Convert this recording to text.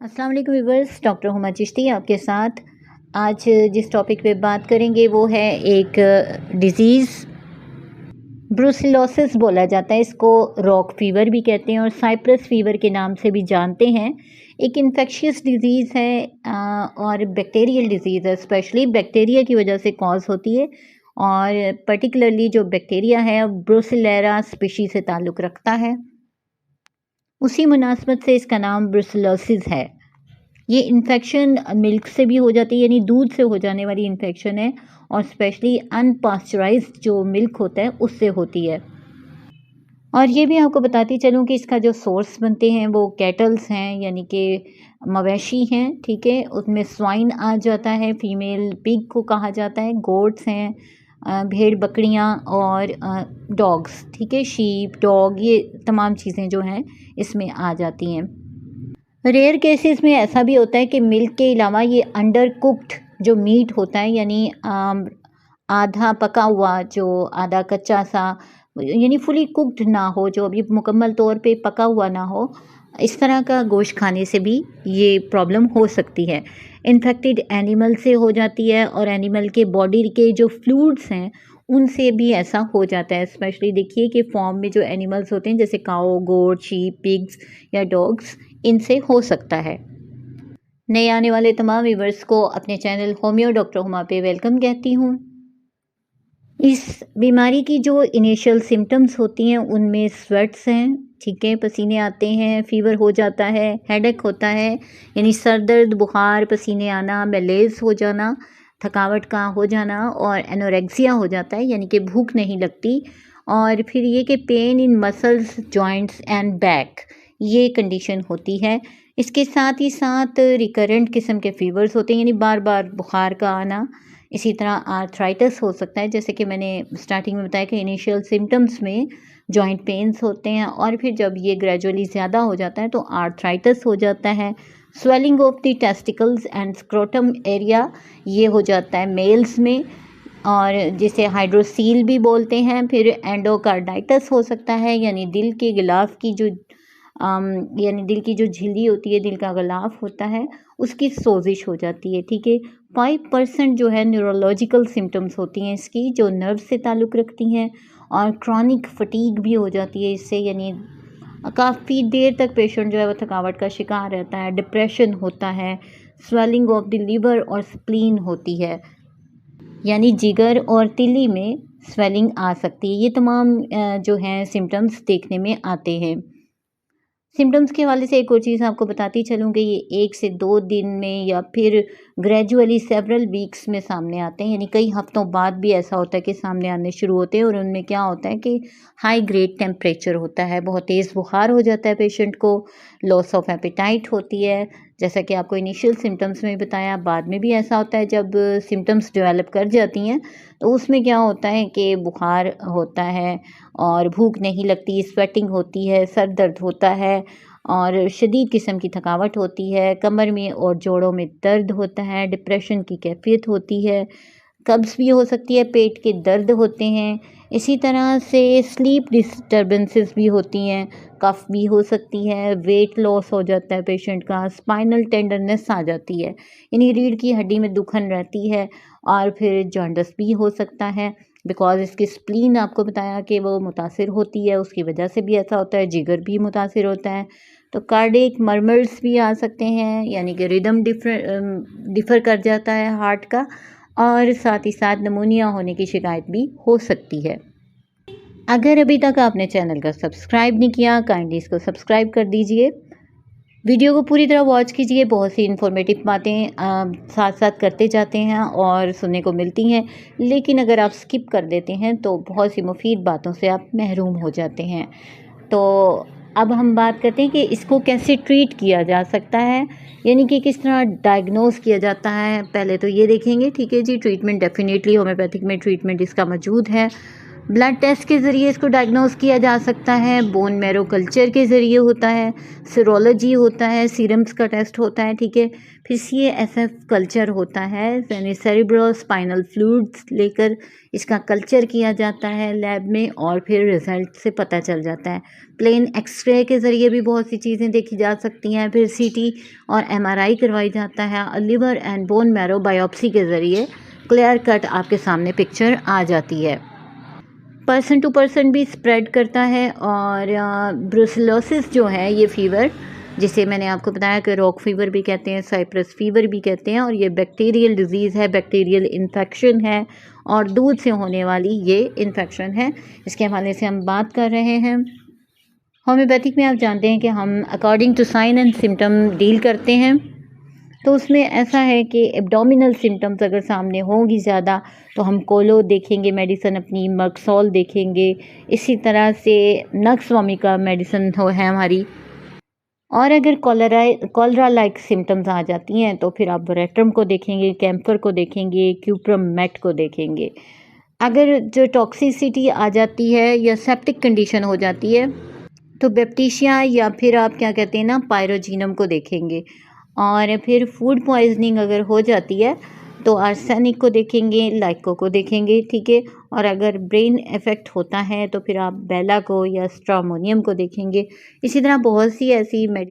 अस्सलाम वालेकुम viewers, doctor Huma Chishti आपके साथ। आज जिस टॉपिक पे बात करेंगे वो है एक डिज़ीज़, ब्रुसिलोसिस बोला जाता है इसको, रॉक फीवर भी कहते हैं और साइप्रस फीवर के नाम से भी जानते हैं। एक इन्फेक्शियस डिज़ीज़ है और बैक्टीरियल डिज़ीज़ है, स्पेशली बैक्टीरिया की वजह से कॉज होती है और पर्टिकुलरली जो बैक्टीरिया है ब्रुसिलेरा स्पीशी से ताल्लुक़ रखता है। उसी मुनासबत से इसका नाम ब्रुसिलोसिस है। ये इन्फेक्शन मिल्क से भी हो जाती है, यानी दूध से हो जाने वाली इन्फेक्शन है और स्पेशली अनपास्चराइज्ड जो मिल्क होता है उससे होती है। और ये भी आपको बताती चलूँ कि इसका जो सोर्स बनते हैं वो कैटल्स हैं, यानी कि मवेशी हैं, ठीक है। उसमें स्वाइन आ जाता है, फीमेल पिग को कहा जाता है, गोट्स हैं, भेड़ बकरियां और डॉग्स, ठीक है, शीप डॉग, ये तमाम चीज़ें जो हैं इसमें आ जाती हैं। रेयर केसेस में ऐसा भी होता है कि मिल्क के अलावा ये अंडर कुक्ड जो मीट होता है, यानी आधा पका हुआ, जो आधा कच्चा सा, यानी फुली कुक्ड ना हो, जो अभी मुकम्मल तौर पे पका हुआ ना हो, इस तरह का गोश्त खाने से भी ये प्रॉब्लम हो सकती है। इन्फेक्टेड एनिमल से हो जाती है और एनिमल के बॉडी के जो फ्लूइड्स हैं उनसे भी ऐसा हो जाता है। स्पेशली देखिए कि फॉर्म में जो एनिमल्स होते हैं जैसे काओ, गोट, शीप, पिग्स या डॉग्स, इनसे हो सकता है। नए आने वाले तमाम व्यूवर्स को अपने चैनल होमियो डॉक्टर हुमा पे वेलकम कहती हूँ। इस बीमारी की जो इनिशियल सिम्टम्स होती हैं उनमें स्वेट्स हैं, ठीक है, पसीने आते हैं, फीवर हो जाता है, हेडेक होता है, यानी सर दर्द, बुखार, पसीने आना, मैलेज हो जाना, थकावट का हो जाना और एनोरेक्सिया हो जाता है, यानी कि भूख नहीं लगती। और फिर ये कि pain in muscles, joints and back, ये कंडीशन होती है। इसके साथ ही साथ रिकरेंट किस्म के फीवर्स होते हैं, यानी बार बार बुखार का आना। इसी तरह आर्थराइटिस हो सकता है, जैसे कि मैंने स्टार्टिंग में बताया कि इनिशियल सिम्टम्स में जॉइंट पेन्स होते हैं और फिर जब ये ग्रेजुअली ज़्यादा हो जाता है तो आर्थराइटिस हो जाता है। Swelling of the testicles and scrotum area, ये हो जाता है मेल्स में, और जिसे हाइड्रोसील भी बोलते हैं। फिर एंडोकार्डाइटिस हो सकता है, यानी दिल के गिलाफ की जो यानी दिल की जो झिल्ली होती है, दिल का गिलाफ होता है, उसकी सोजिश हो जाती है, ठीक है। 5% जो है न्यूरोलॉजिकल सिम्टम्स होती हैं इसकी, जो नर्व से ताल्लुक़ रखती हैं, और क्रॉनिक फटीग भी हो जाती है इससे, यानी काफ़ी देर तक पेशेंट जो है वो थकावट का शिकार रहता है। डिप्रेशन होता है, स्वेलिंग ऑफ द लिवर और स्प्लीन होती है, यानी जिगर और तिल्ली में स्वेलिंग आ सकती है। ये तमाम जो हैं सिम्टम्स देखने में आते हैं। सिम्टम्स के हवाले से एक और चीज़ आपको बताती चलूँ कि ये 1 से 2 दिन में या फिर ग्रेजुअली सेवरल वीक्स में सामने आते हैं, यानी कई हफ्तों बाद भी ऐसा होता है कि सामने आने शुरू होते हैं। और उनमें क्या होता है कि हाई ग्रेड टेम्परेचर होता है, बहुत तेज़ बुखार हो जाता है पेशेंट को, लॉस ऑफ एपेटाइट होती है, जैसा कि आपको इनिशियल सिम्टम्स में बताया। बाद में भी ऐसा होता है, जब सिम्टम्स डेवलप कर जाती हैं तो उसमें क्या होता है कि बुखार होता है और भूख नहीं लगती, स्वेटिंग होती है, सर दर्द होता है और शदीद किस्म की थकावट होती है, कमर में और जोड़ों में दर्द होता है, डिप्रेशन की कैफियत होती है, कब्ज़ भी हो सकती है, पेट के दर्द होते हैं। इसी तरह से स्लीप डिस्टर्बेंसेस भी होती हैं, कफ भी हो सकती है, वेट लॉस हो जाता है पेशेंट का, स्पाइनल टेंडरनेस आ जाती है, यानी रीढ़ की हड्डी में दुखन रहती है, और फिर जॉन्डिस भी हो सकता है, बिकॉज़ इसकी स्प्लीन आपको बताया कि वो मुतासिर होती है, उसकी वजह से भी ऐसा होता है, जिगर भी मुतासिर होता है। तो कार्डियक मर्मर्स भी आ सकते हैं, यानी कि रिदम डिफ़र कर जाता है हार्ट का, और साथ ही साथ नमूनिया होने की शिकायत भी हो सकती है। अगर अभी तक आपने चैनल को सब्सक्राइब नहीं किया, काइंडली इसको सब्सक्राइब कर दीजिए। वीडियो को पूरी तरह वॉच कीजिए, बहुत सी इन्फॉर्मेटिव बातें साथ साथ करते जाते हैं और सुनने को मिलती हैं, लेकिन अगर आप स्किप कर देते हैं तो बहुत सी मुफीद बातों से आप महरूम हो जाते हैं। तो अब हम बात करते हैं कि इसको कैसे ट्रीट किया जा सकता है, यानी कि किस तरह डायग्नोस किया जाता है। पहले तो ये देखेंगे, ठीक है जी, ट्रीटमेंट डेफिनेटली होम्योपैथिक में ट्रीटमेंट इसका मौजूद है। ब्लड टेस्ट के ज़रिए इसको डायग्नोस किया जा सकता है, बोन मैरो कल्चर के ज़रिए होता है, सीरोलॉजी होता है, सीरम्स का टेस्ट होता है, ठीक है। फिर CSF कल्चर होता है, यानी सेरिब्रो स्पाइनल फ्लूइड्स लेकर इसका कल्चर किया जाता है लैब में और फिर रिज़ल्ट से पता चल जाता है। प्लेन एक्सरे के ज़रिए भी बहुत सी चीज़ें देखी जा सकती हैं, फिर CT और MRI करवाई जाता है। Liver and bone marrow biopsy के ज़रिए क्लियर कट आपके सामने पिक्चर आ जाती है। पर्सन टू पर्सन भी स्प्रेड करता है और ब्रुसेलोसिस जो है ये फ़ीवर, जिसे मैंने आपको बताया कि रॉक फीवर भी कहते हैं, साइप्रस फीवर भी कहते हैं, और ये बैक्टीरियल डिजीज़ है, बैक्टीरियल इन्फेक्शन है और दूध से होने वाली ये इन्फेक्शन है। इसके हवाले से हम बात कर रहे हैं। होम्योपैथिक में आप जानते हैं कि हम according to sign and symptom deal करते हैं। तो उसमें ऐसा है कि एब्डोमिनल सिम्टम्स अगर सामने होंगी ज़्यादा तो हम कोलो देखेंगे मेडिसिन अपनी, मर्क्सोल देखेंगे। इसी तरह से नक्स वोमिका मेडिसिन है हमारी। और अगर कॉलरा लाइक सिम्टम्स आ जाती हैं तो फिर आप रेट्रम को देखेंगे, कैम्फर को देखेंगे, क्यूप्रम मेट को देखेंगे। अगर जो टॉक्सिसिटी आ जाती है या सेप्टिक कंडीशन हो जाती है तो बैप्टीशिया या फिर आप क्या कहते हैं ना, पायरोजीनम को देखेंगे। और फिर फूड पॉइजनिंग अगर हो जाती है तो आर्सेनिक को देखेंगे, लाइको को देखेंगे, ठीक है। और अगर ब्रेन इफेक्ट होता है तो फिर आप बेला को या स्ट्रामोनियम को देखेंगे। इसी तरह बहुत सी ऐसी